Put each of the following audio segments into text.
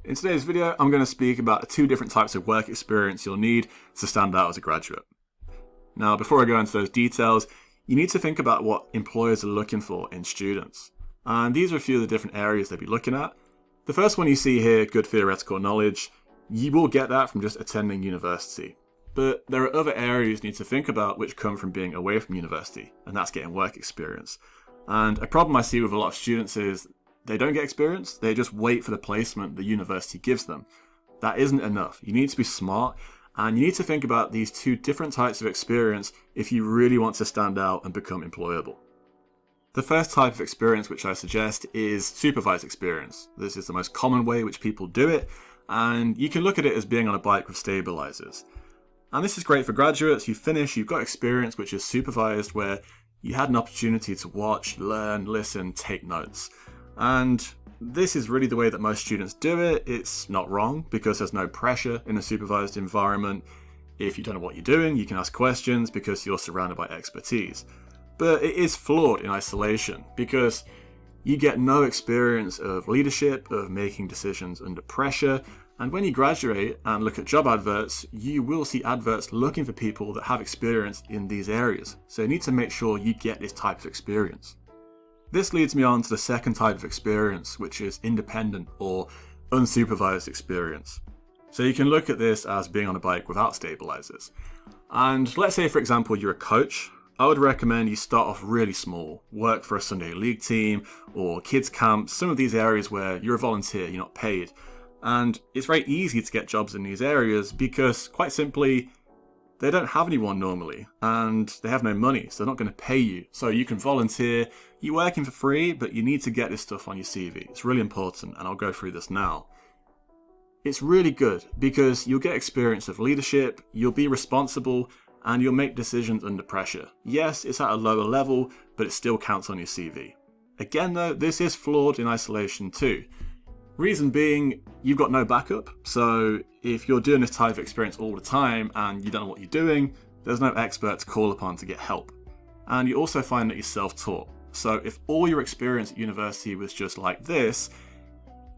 In today's video, I'm going to speak about the two different types of work experience you'll need to stand out as a graduate. Now, before I go into those details, you need to think about what employers are looking for in students. And these are a few of the different areas they'll be looking at. The first one you see here, good theoretical knowledge, you will get that from just attending university. But there are other areas you need to think about which come from being away from university, and that's getting work experience. And a problem I see with a lot of students is they don't get experience, they just wait for the placement the university gives them. That isn't enough. You need to be smart, and you need to think about these two different types of experience if you really want to stand out and become employable. The first type of experience which I suggest is supervised experience. This is the most common way which people do it, and you can look at it as being on a bike with stabilizers. And this is great for graduates. You finish, you've got experience which is supervised, where you had an opportunity to watch, learn, listen, take notes. And this is really the way that most students do it. It's not wrong because there's no pressure in a supervised environment. If you don't know what you're doing, you can ask questions because you're surrounded by expertise. But it is flawed in isolation because you get no experience of leadership, of making decisions under pressure. And when you graduate and look at job adverts, you will see adverts looking for people that have experience in these areas. So you need to make sure you get this type of experience. This leads me on to the second type of experience, which is independent or unsupervised experience. So you can look at this as being on a bike without stabilizers. And let's say, for example, you're a coach. I would recommend you start off really small, work for a Sunday league team or kids camps, some of these areas where you're a volunteer, you're not paid. And it's very easy to get jobs in these areas because, quite simply, they don't have anyone normally and they have no money, so they're not going to pay you. So you can volunteer, you're working for free, but you need to get this stuff on your CV. It's really important, and I'll go through this now. It's really good because you'll get experience of leadership, you'll be responsible, and you'll make decisions under pressure. Yes, it's at a lower level, but it still counts on your CV. Again though, this is flawed in isolation too. Reason being, you've got no backup, so if you're doing this type of experience all the time and you don't know what you're doing, there's no expert to call upon to get help. And you also find that you're self-taught. So if all your experience at university was just like this,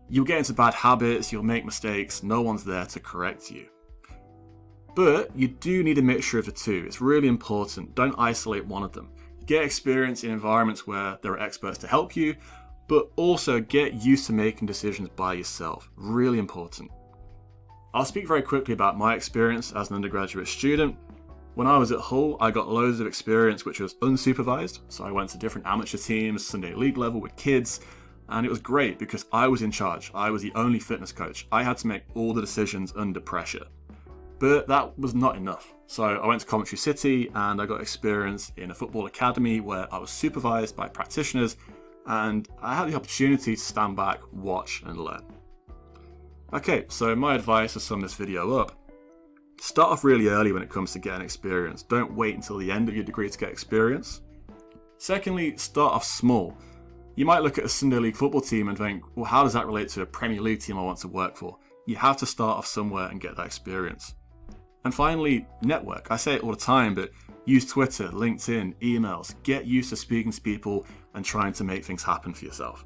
you'll get into bad habits, you'll make mistakes, no one's there to correct you. But you do need a mixture of the two. It's really important. Don't isolate one of them. Get experience in environments where there are experts to help you, but also get used to making decisions by yourself. Really important. I'll speak very quickly about my experience as an undergraduate student. When I was at Hull, I got loads of experience which was unsupervised. So I went to different amateur teams, Sunday league level with kids, and it was great because I was in charge. I was the only fitness coach. I had to make all the decisions under pressure. But that was not enough. So I went to Coventry City and I got experience in a football academy where I was supervised by practitioners, and I had the opportunity to stand back, watch and learn. Okay, so my advice to sum this video up: start off really early when it comes to getting experience. Don't wait until the end of your degree to get experience. Secondly, start off small. You might look at a Sunday league football team and think, well, how does that relate to a Premier League team I want to work for? You have to start off somewhere and get that experience. And finally, network. I say it all the time, but use Twitter, LinkedIn, emails. Get used to speaking to people and trying to make things happen for yourself.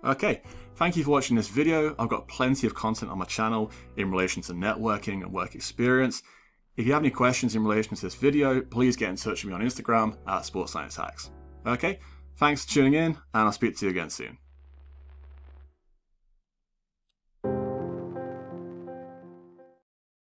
Okay, thank you for watching this video. I've got plenty of content on my channel in relation to networking and work experience. If you have any questions in relation to this video, please get in touch with me on Instagram at SportsScienceHacks. Okay, thanks for tuning in, and I'll speak to you again soon.